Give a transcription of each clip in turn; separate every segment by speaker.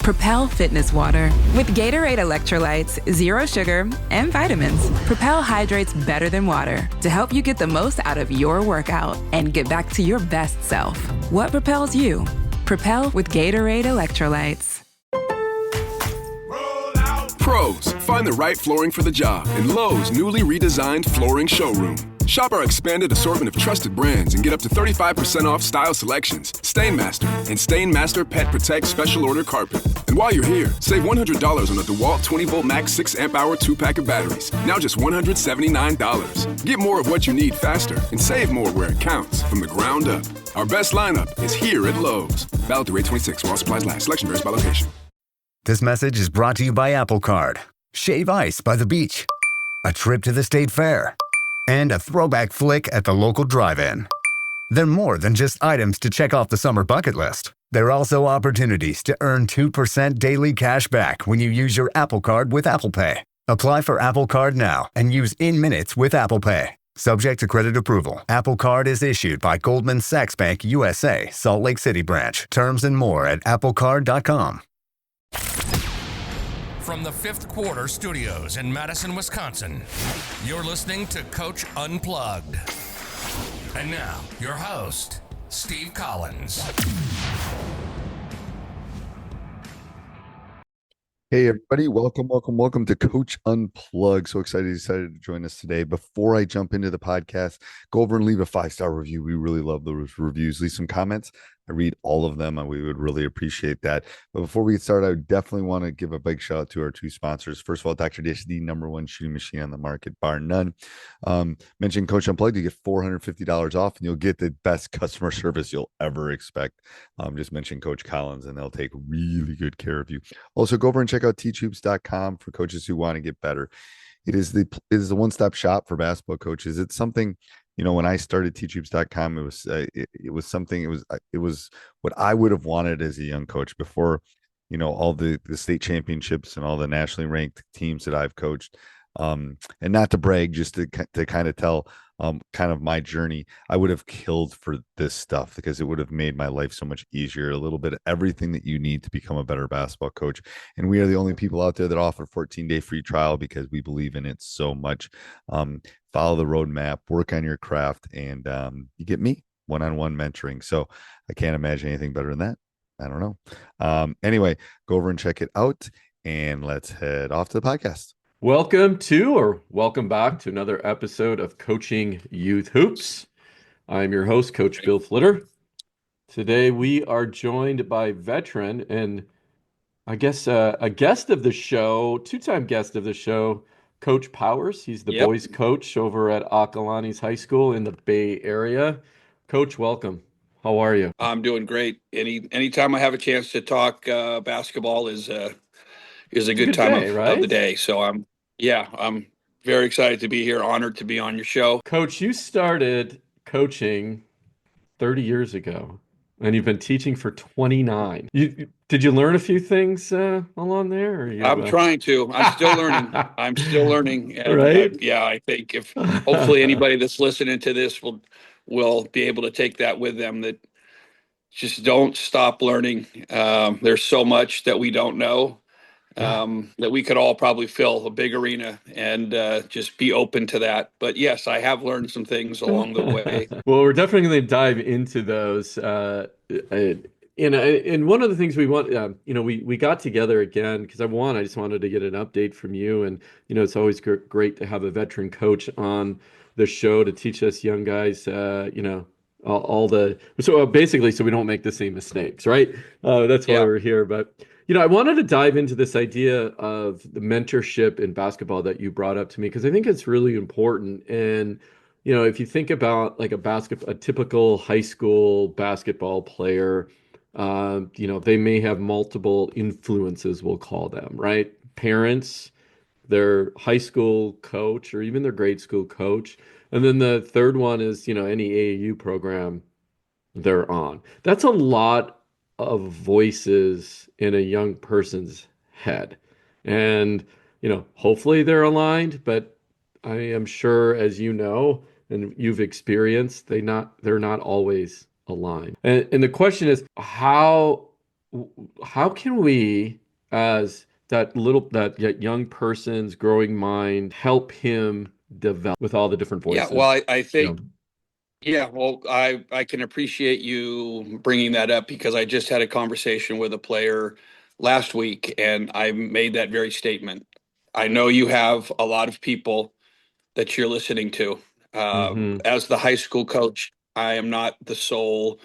Speaker 1: Propel Fitness Water. With Gatorade electrolytes, zero sugar, and vitamins, Propel hydrates better than water to help you get the most out of your workout and get back to your best self. What propels you? Propel with Gatorade electrolytes.
Speaker 2: Pros, find the right flooring for the job in Lowe's newly redesigned flooring showroom. Shop our expanded assortment of trusted brands and get up to 35% off style selections, Stainmaster, and Stainmaster Pet Protect Special Order Carpet. And while you're here, save $100 on a DeWalt 20-volt max 6-amp-hour 2-pack of batteries, now just $179. Get more of what you need faster and save more where it counts from the ground up. Our best lineup is here at Lowe's. Valid through 8/26 while supplies last. Selection varies by location.
Speaker 3: This message is brought to you by Apple Card. Shave ice by the beach. A trip to the state fair. And a throwback flick at the local drive-in. They're more than just items to check off the summer bucket list. They're also opportunities to earn 2% daily cash back when you use your Apple Card with Apple Pay. Apply for Apple Card now and use in minutes with Apple Pay. Subject to credit approval. Apple Card is issued by Goldman Sachs Bank USA, Salt Lake City branch. Terms and more at applecard.com.
Speaker 4: From the Fifth Quarter Studios in Madison, Wisconsin, you're listening to Coach Unplugged. And now, your host, Steve Collins.
Speaker 5: Hey, everybody. Welcome to Coach Unplugged. So excited you decided to join us today. Before I jump into the podcast, go over and leave a 5-star review. We really love those reviews. Leave some comments. I read all of them, and we would really appreciate that. But before we get started, I definitely want to give a big shout out to our two sponsors. First of all, Dr. Dish, the #1 shooting machine on the market, bar none. Mention Coach Unplugged, you get $450 off, and you'll get the best customer service you'll ever expect. Just mention Coach Collins, and they'll take really good care of you. Also, go over and check out teachhoops.com for coaches who want to get better. It is the one-stop shop for basketball coaches. It's something. When I started teachhoops.com, it was what I would have wanted as a young coach before, all the state championships and all the nationally ranked teams that I've coached. And not to brag, just to kind of tell kind of my journey, I would have killed for this stuff because it would have made my life so much easier. A little bit of everything that you need to become a better basketball coach. And we are the only people out there that offer 14-day free trial because we believe in it so much. Follow the roadmap, work on your craft, and you get me one-on-one mentoring. So I can't imagine anything better than that. I don't know. Anyway, go over and check it out, and let's head off to the podcast.
Speaker 6: Welcome back to another episode of Coaching Youth Hoops. I'm your host, Coach Bill Flitter. Today we are joined by veteran and I guess a guest of the show, two-time guest of the show, Coach Powers. He's the boys coach over at Acalanes High School in the Bay Area. Coach, welcome. How are you?
Speaker 7: I'm doing great. Anytime I have a chance to talk basketball is a good time of the day. So I'm very excited to be here. Honored to be on your show.
Speaker 6: Coach, you started coaching 30 years ago, and you've been teaching for 29. Did you learn a few things along there? Or
Speaker 7: I'm trying to. I'm still learning. And
Speaker 6: right?
Speaker 7: I think if hopefully anybody that's listening to this will be able to take that with them, that just don't stop learning. There's so much that we don't know. That we could all probably fill a big arena and just be open to that. But yes, I have learned some things along the way.
Speaker 6: Well, we're definitely going to dive into those. And one of the things we want, we got together again because I just wanted to get an update from you. And, it's always great to have a veteran coach on the show to teach us young guys, so we don't make the same mistakes, right? That's why we're here. But I wanted to dive into this idea of the mentorship in basketball that you brought up to me, because I think it's really important. And, if you think about like a typical high school basketball player, they may have multiple influences, we'll call them, right? Parents, their high school coach, or even their grade school coach. And then the third one is, any AAU program they're on. That's a lot of voices in a young person's head. And, hopefully they're aligned, but I am sure, as you know, and you've experienced, they're not always aligned. And the question is, how can we, as that young person's growing mind, help him develop with all the different
Speaker 7: Yeah, well,
Speaker 6: voices?
Speaker 7: I
Speaker 6: You
Speaker 7: think,
Speaker 6: know,
Speaker 7: yeah, well, I can appreciate you bringing that up because I just had a conversation with a player last week and I made that very statement. I know you have a lot of people that you're listening to.
Speaker 6: hmm
Speaker 7: As the high school coach, I am not the sole,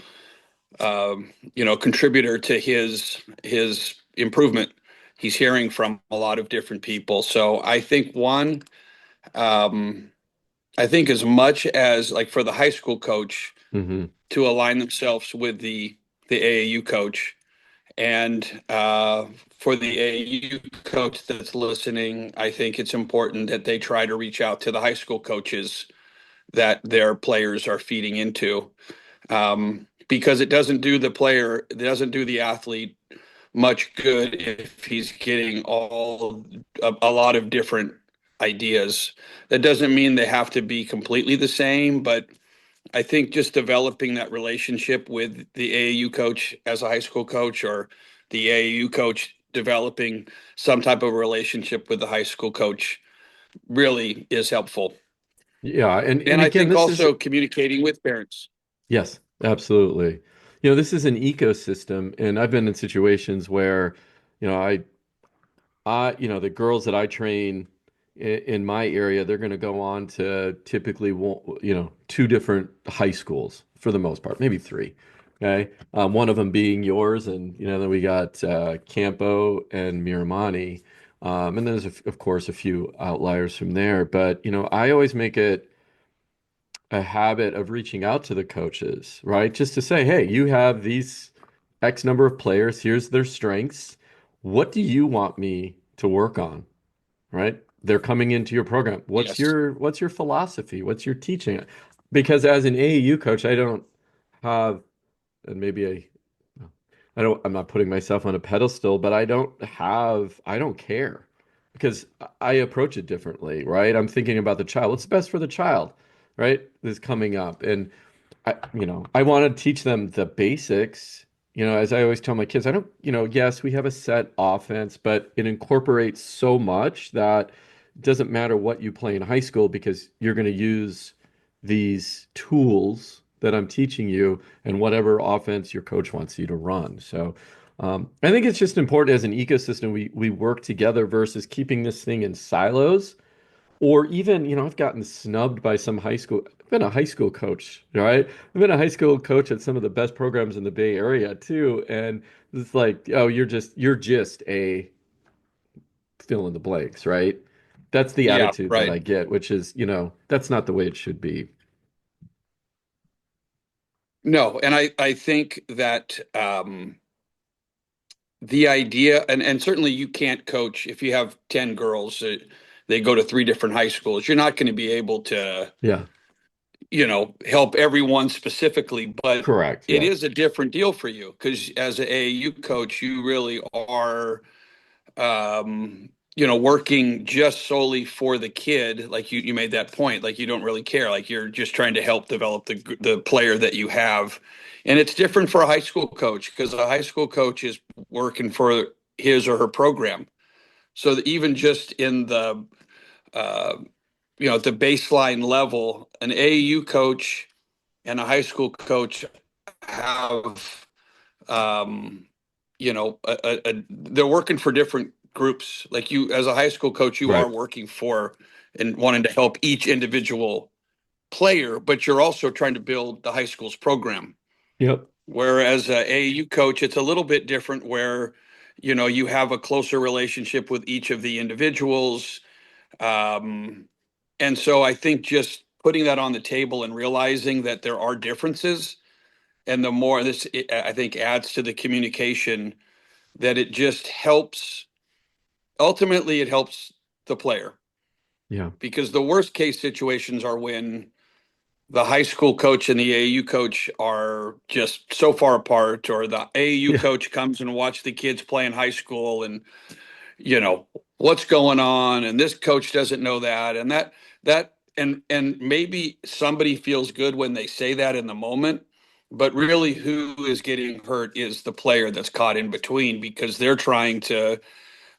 Speaker 7: contributor to his improvement. He's hearing from a lot of different people. So I think um, I think as much as like for the high school coach
Speaker 6: hmm
Speaker 7: to align themselves with the AAU coach, and for the AAU coach that's listening, I think it's important that they try to reach out to the high school coaches that their players are feeding into, because it doesn't do the athlete much good if he's getting a lot of different ideas. That doesn't mean they have to be completely the same, but I think just developing that relationship with the AAU coach as a high school coach, or the AAU coach developing some type of relationship with the high school coach, really is helpful.
Speaker 6: Yeah, and
Speaker 7: And I
Speaker 6: again,
Speaker 7: think
Speaker 6: this is
Speaker 7: also communicating with parents.
Speaker 6: yes, absolutely. This is an ecosystem, and I've been in situations where, you know, the girls that I train in my area, they're going to go on to typically, two different high schools for the most part, maybe three. Okay. One of them being yours. And, then we got Campo and Miramani. And there's, of course, a few outliers from there. But, I always make it a habit of reaching out to the coaches, right? Just to say, hey, you have these X number of players. Here's their strengths. What do you want me to work on? Right? They're coming into your program. What's
Speaker 7: Yes.
Speaker 6: your philosophy? What's your teaching? Because as an AAU coach, I don't have, and maybe I'm not putting myself on a pedestal, but I don't care because I approach it differently, right? I'm thinking about the child. What's best for the child, right? Is coming up. And I want to teach them the basics. As I always tell my kids, I don't, yes, we have a set offense, but it incorporates so much that it doesn't matter what you play in high school because you're going to use these tools that I'm teaching you and whatever offense your coach wants you to run. So I think it's just important as an ecosystem we work together versus keeping this thing in silos or even, I've gotten snubbed by some high school. I've been a high school coach, right? I've been a high school coach at some of the best programs in the Bay Area too. And it's like, oh, you're just a fill in the blanks, right? That's the
Speaker 7: Yeah,
Speaker 6: attitude that
Speaker 7: right.
Speaker 6: I get, which is, that's not the way it should be.
Speaker 7: No, and I think that the idea, and certainly you can't coach if you have 10 girls, they go to three different high schools. You're not going to be able to,
Speaker 6: Yeah,
Speaker 7: help everyone specifically, but
Speaker 6: correct.
Speaker 7: it
Speaker 6: Yeah.
Speaker 7: is a different deal for you because as an AAU coach, you really are, working just solely for the kid. Like you made that point, like you don't really care. Like you're just trying to help develop the player that you have. And it's different for a high school coach because a high school coach is working for his or her program. So that even just in uh, at the baseline level, an AAU coach and a high school coach have, um, they're working for different groups. Like you, as a high school coach, you are
Speaker 6: Right.
Speaker 7: working for and wanting to help each individual player, but you're also trying to build the high school's program.
Speaker 6: Yep.
Speaker 7: Whereas a AAU coach, it's a little bit different where, you have a closer relationship with each of the individuals. Um, and so I think just putting that on the table and realizing that there are differences, and the more this, I think, adds to the communication, that it just helps. Ultimately, it helps the player
Speaker 6: Yeah.
Speaker 7: because the worst case situations are when the high school coach and the AAU coach are just so far apart, or the AAU
Speaker 6: Yeah.
Speaker 7: coach comes and watch the kids play in high school and what's going on, and this coach doesn't know that, and and maybe somebody feels good when they say that in the moment, But really, who is getting hurt is the player that's caught in between, because they're trying to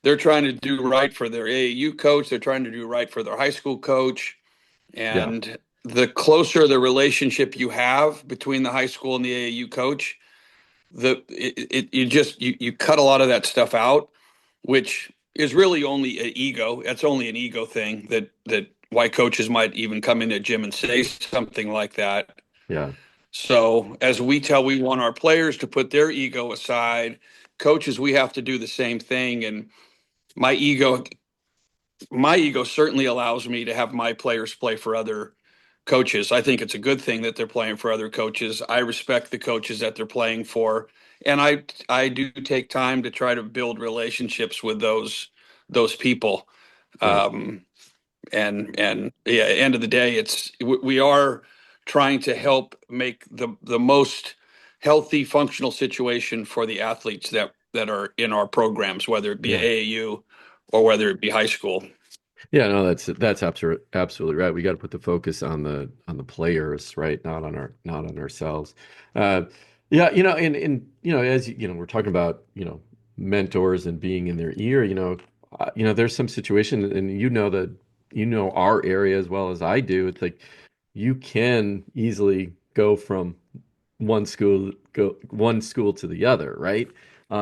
Speaker 7: do right for their AAU coach. They're trying to do right for their high school coach.
Speaker 6: Yeah.
Speaker 7: And the closer the relationship you have between the high school and the AAU coach, you cut a lot of that stuff out, which is really only an ego. That's only an ego thing, that why coaches might even come into a gym and say something like that.
Speaker 6: Yeah.
Speaker 7: So as we want our players to put their ego aside, coaches, we have to do the same thing. And my ego my ego certainly allows me to have my players play for other coaches. I think it's a good thing that they're playing for other coaches. I respect the coaches that they're playing for, and I do take time to try to build relationships with those people.
Speaker 6: Right.
Speaker 7: And yeah, at the end of the day, we are trying to help make the most healthy, functional situation for the athletes that are in our programs, whether it be
Speaker 6: Yeah.
Speaker 7: AAU or whether it be high school.
Speaker 6: Yeah, no, that's absolutely right. We got to put the focus on the players, right? Not on ourselves. Uh, yeah, as we're talking about, mentors and being in their ear, there's some situation, and that our area as well as I do. It's like you can easily go from one school to the other, right?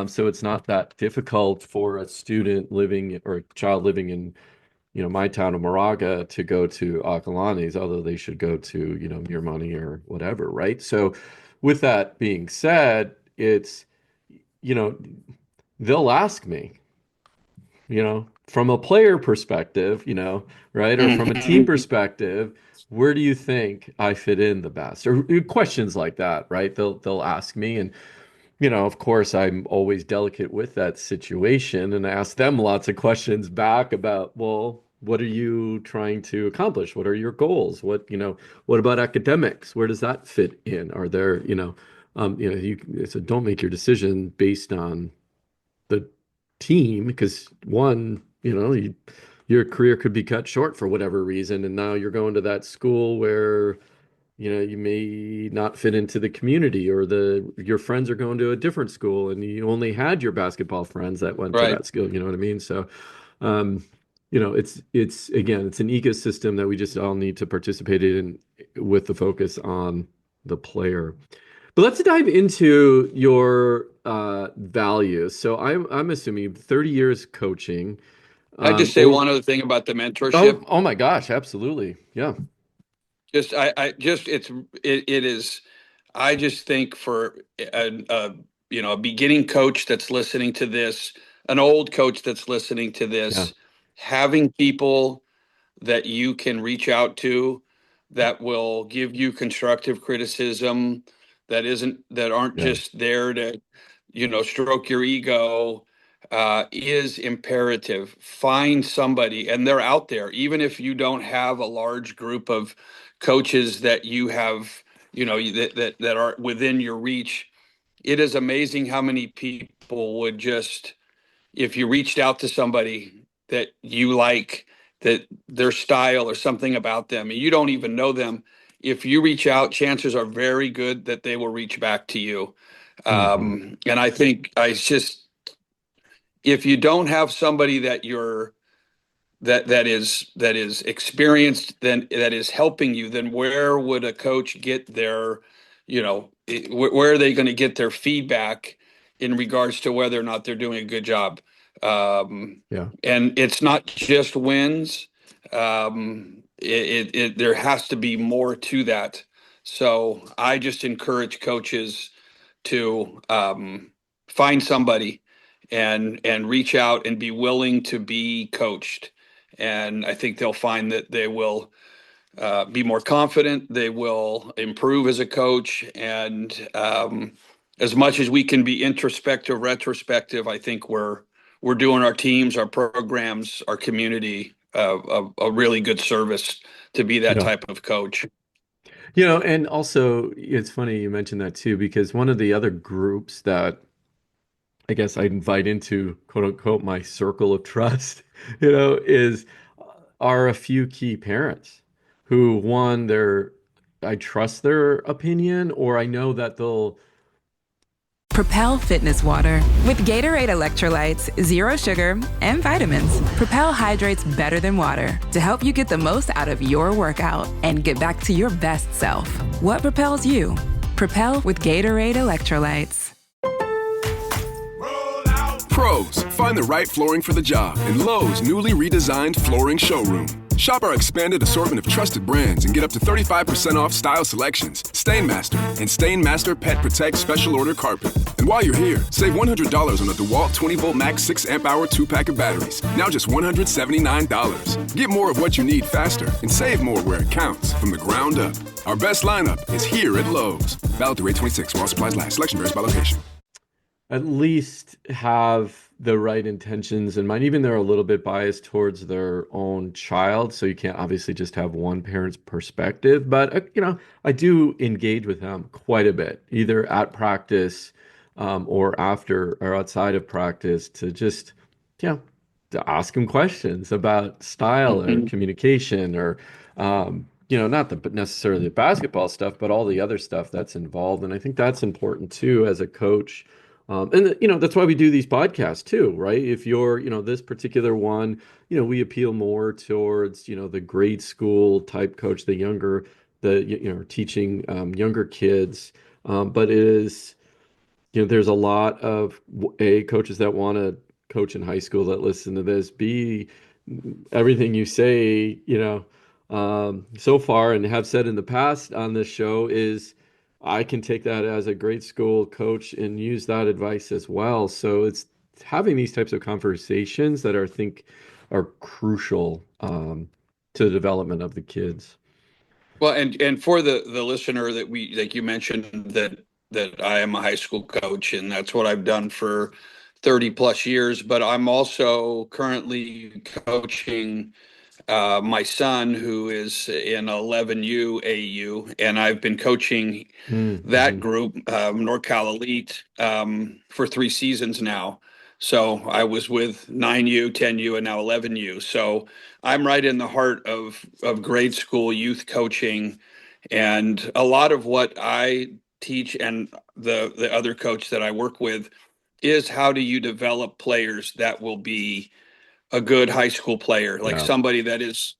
Speaker 6: So it's not that difficult for a student living or a child living in my town of Moraga to go to Akalani's, although they should go to, Your Money or whatever, right? So with that being said, it's, you know, they'll ask me, from a player perspective, right? Or from a team
Speaker 7: Mhm.
Speaker 6: perspective, where do you think I fit in the best? Or questions like that, right? They'll ask me, and of course, I'm always delicate with that situation and ask them lots of questions back about, well, what are you trying to accomplish? What are your goals? What about academics? Where does that fit in? Are there, so don't make your decision based on the team because one, your career could be cut short for whatever reason, and now you're going to that school where you may not fit into the community or your friends are going to a different school and you only had your basketball friends that went to
Speaker 7: Right.
Speaker 6: that school, you know what I mean? So, um, it's again, it's an ecosystem that we just all need to participate in with the focus on the player. But let's dive into your values. So I'm assuming 30 years coaching.
Speaker 7: I just say
Speaker 6: Or
Speaker 7: one other thing about the mentorship.
Speaker 6: oh my gosh, absolutely. Yeah.
Speaker 7: Just I just it is. I just think for a beginning coach that's listening to this, an old coach that's listening to
Speaker 6: Yeah.
Speaker 7: this, having people that you can reach out to that will give you constructive criticism, that aren't
Speaker 6: Yeah.
Speaker 7: just there to stroke your ego, is imperative. Find somebody, and they're out there, even if you don't have a large group of coaches that you have, that are within your reach. It is amazing how many people would just, if you reached out to somebody that you like, that their style or something about them, and you don't even know them, if you reach out, chances are very good that they will reach back to you.
Speaker 6: Hmm.
Speaker 7: And I think if you don't have somebody that is experienced, then that is helping you, then where would a coach get their, where are they going to get their feedback in regards to whether or not they're doing a good job?
Speaker 6: Yeah.
Speaker 7: And it's not just wins. There has to be more to that. So I just encourage coaches to find somebody and reach out and be willing to be coached. And I think they'll find that they will be more confident. They will improve as a coach. And as much as we can be introspective, retrospective, I think we're doing our teams, our programs, our community a really good service to be that
Speaker 6: Yeah.
Speaker 7: type of coach.
Speaker 6: And also it's funny you mentioned that too, because one of the other groups that I guess I invite into quote unquote my circle of trust, is are a few key parents who one, they're I trust their opinion, or I know that they'll.
Speaker 1: Propel Fitness Water. With Gatorade electrolytes, zero sugar, and vitamins, Propel hydrates better than water to help you get the most out of your workout and get back to your best self. What propels you? Propel with Gatorade electrolytes.
Speaker 2: Pros, find the right flooring for the job in Lowe's newly redesigned flooring showroom. Shop our expanded assortment of trusted brands and get up to 35% off style selections, Stainmaster, and Stainmaster Pet Protect Special Order Carpet. And while you're here, save $100 on a DeWalt 20-volt max 6-amp-hour 2-pack of batteries. Now just $179. Get more of what you need faster and save more where it counts from the ground up. Our best lineup is here at Lowe's. Valid through 8/26 while supplies last. Selection varies by location.
Speaker 6: At least have the right intentions in mind. Even they're a little bit biased towards their own child, so you can't obviously just have one parent's perspective. But I do engage with them quite a bit, either at practice or after or outside of practice, to just to ask them questions about style or communication or not necessarily the basketball stuff, but all the other stuff that's involved. And I think that's important too as a coach. That's why we do these podcasts too, right? If you're, this particular one, we appeal more towards, the grade school type coach, teaching younger kids. But it is, there's a lot of coaches that want to coach in high school that listen to this. B, everything you say, so far and have said in the past on this show is, I can take that as a grade school coach and use that advice as well. So it's having these types of conversations that I think are crucial to the development of the kids.
Speaker 7: Well, and for the listener that like you mentioned that I am a high school coach, and that's what I've done for 30 plus years, but I'm also currently coaching my son, who is in 11U AU, and I've been coaching that group, NorCal Elite, for 3 seasons now. So I was with 9U, 10U, and now 11U. So I'm right in the heart of grade school youth coaching, and a lot of what I teach and the other coach that I work with is how do you develop players that will be a good high school player, like somebody that is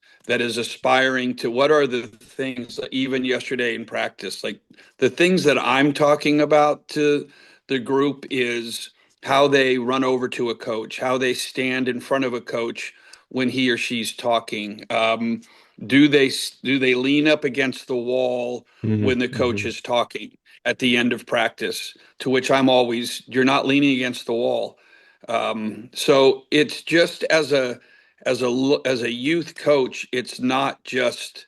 Speaker 7: aspiring to. What are the things, even yesterday in practice, like the things that I'm talking about to the group is how they run over to a coach, how they stand in front of a coach when he or she's talking. Do they lean up against the wall when the coach is talking at the end of practice? To which I'm always, you're not leaning against the wall. So it's just as a youth coach, it's not just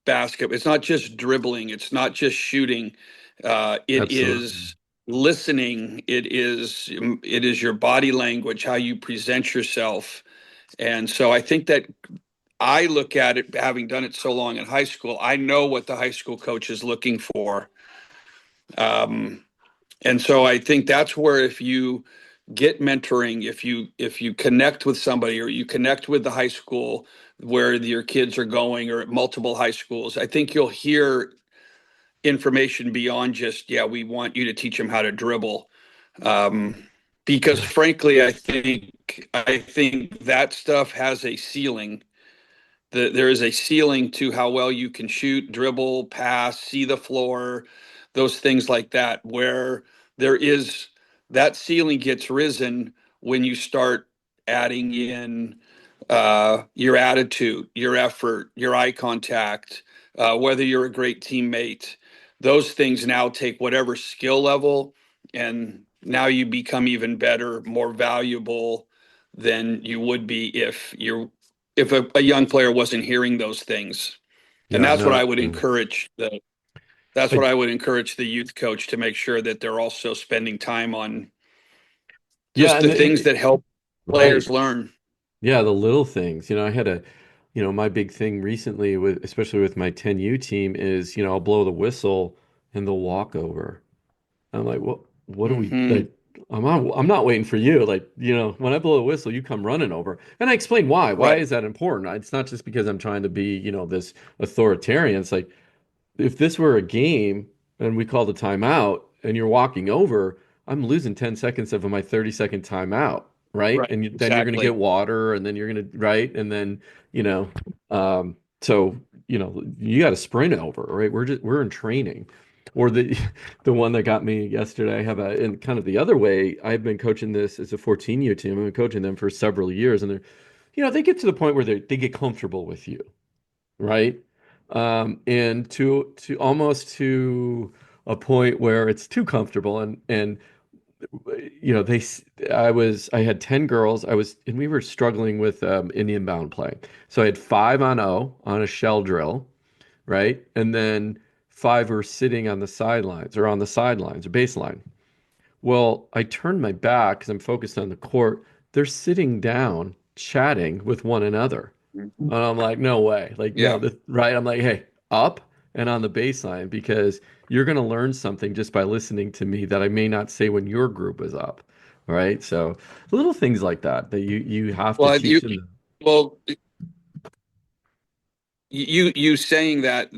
Speaker 7: basketball. It's not just dribbling. It's not just shooting. It is listening. It is your body language, how you present yourself. And so I think that I look at it, having done it so long in high school, I know what the high school coach is looking for. And so I think that's where, if you get mentoring, if you connect with somebody, or you connect with the high school where your kids are going, or at multiple high schools, I think you'll hear information beyond just, we want you to teach them how to dribble. Because frankly, I think that stuff has a ceiling. There is a ceiling to how well you can shoot, dribble, pass, see the floor, those things like that, where there is that ceiling gets risen when you start adding in your attitude, your effort, your eye contact, whether you're a great teammate. Those things now take whatever skill level, and now you become even better, more valuable than you would be if a young player wasn't hearing those things. And that's what I would encourage what I would encourage the youth coach to make sure that they're also spending time on just the things that help players learn.
Speaker 6: Yeah, the little things. I had my big thing recently especially with my 10U team is, I'll blow the whistle and they'll walk over. I'm like, what do we like? I'm not waiting for you. Like, when I blow the whistle, you come running over. And I explain why. Why is that important? It's not just because I'm trying to be, this authoritarian. It's like, if this were a game and we called a timeout and you're walking over, I'm losing 10 seconds of my 30-second timeout, right?
Speaker 7: Right.
Speaker 6: And then you're going to
Speaker 7: Exactly.
Speaker 6: get water, and then you're going to, right? And then, so, you got to sprint over, right? We're in training. Or the one that got me yesterday, I have in kind of the other way, I've been coaching this as a 14-year team. I've been coaching them for several years, and they get to the point where they get comfortable with you, right? And to almost to a point where it's too comfortable, and I had 10 girls. And we were struggling with Indian bound play. So I had 5-on-0 on a shell drill, right? And then 5 were sitting on the sidelines or baseline. Well, I turned my back because I'm focused on the court. They're sitting down chatting with one another. And I'm like, no way. Like,
Speaker 7: Yeah.
Speaker 6: no, right? I'm like, hey, up and on the baseline, because you're going to learn something just by listening to me that I may not say when your group is up. Right. So little things like that you have to
Speaker 7: Well,
Speaker 6: teach them.
Speaker 7: well, you saying that,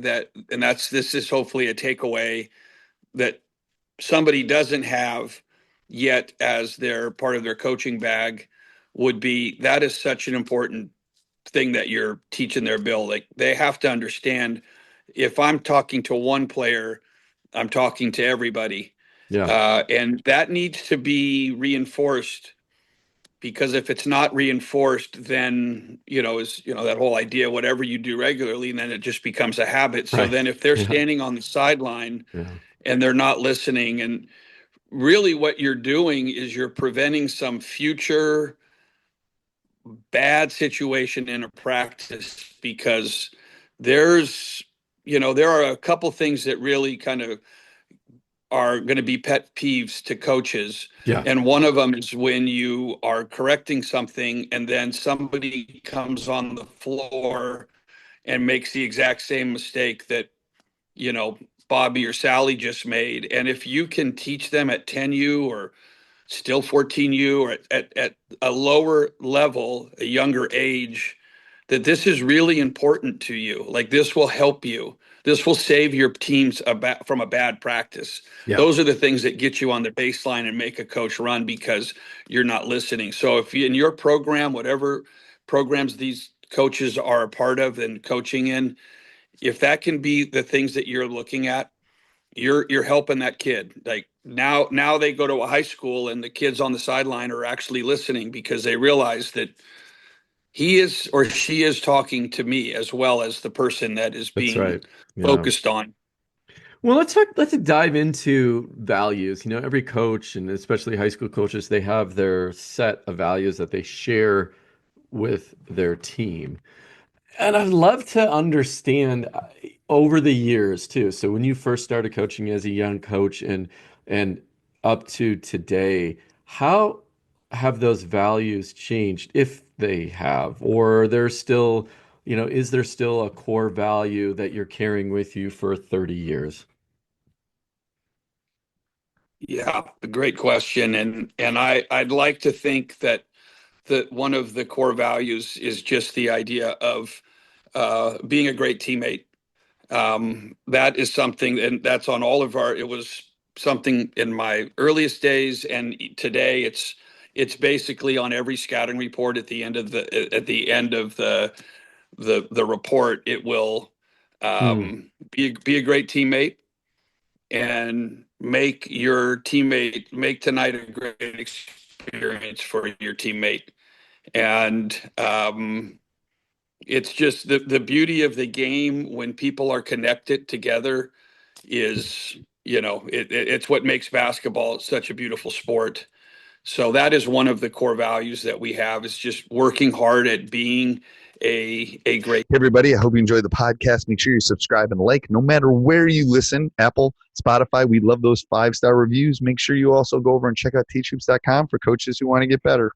Speaker 7: and this is hopefully a takeaway that somebody doesn't have yet as their part of their coaching bag, would be that is such an important thing that you're teaching their bill. Like, they have to understand, if I'm talking to one player, I'm talking to everybody.
Speaker 6: Yeah.
Speaker 7: And that needs to be reinforced, because if it's not reinforced, then, that whole idea, whatever you do regularly, and then it just becomes a habit. So
Speaker 6: Right.
Speaker 7: then if they're
Speaker 6: Yeah.
Speaker 7: standing on the sideline
Speaker 6: Yeah.
Speaker 7: and they're not listening, and really what you're doing is you're preventing some future bad situation in a practice, because there are a couple things that really kind of are going to be pet peeves to coaches.
Speaker 6: Yeah.
Speaker 7: And one of them is when you are correcting something and then somebody comes on the floor and makes the exact same mistake that, Bobby or Sally just made. And if you can teach them at 10U or still 14U, or at a lower level, a younger age, that this is really important to you. Like, this will help you. This will save your teams from a bad practice.
Speaker 6: Yeah.
Speaker 7: Those are the things that get you on the baseline and make a coach run, because you're not listening. So if you, in your program, whatever programs these coaches are a part of and coaching in, if that can be the things that you're looking at, you're helping that kid. Like, now they go to a high school and the kids on the sideline are actually listening, because they realize that he is or she is talking to me as well as the person that is
Speaker 6: That's
Speaker 7: being
Speaker 6: right. Yeah.
Speaker 7: focused on.
Speaker 6: Well, let's dive into values. Every coach, and especially high school coaches, they have their set of values that they share with their team. And I'd love to understand over the years too. So when you first started coaching as a young coach and up to today, how have those values changed, if they have, or there's still, is there still a core value that you're carrying with you for 30 years?
Speaker 7: Yeah, a great question. And I'd like to think that one of the core values is just the idea of being a great teammate. That is something, and that's on all of it was something in my earliest days, and today it's basically on every scouting report. At the end of the report, it will be a great teammate, and make tonight a great experience for your teammate. And it's just the beauty of the game when people are connected together is, it's what makes basketball such a beautiful sport. So that is one of the core values that we have, is just working hard at being a great.
Speaker 5: Hey everybody, I hope you enjoyed the podcast. Make sure you subscribe and like no matter where you listen, Apple, Spotify. We love those 5-star reviews. Make sure you also go over and check out teachhoops.com for coaches who want to get better.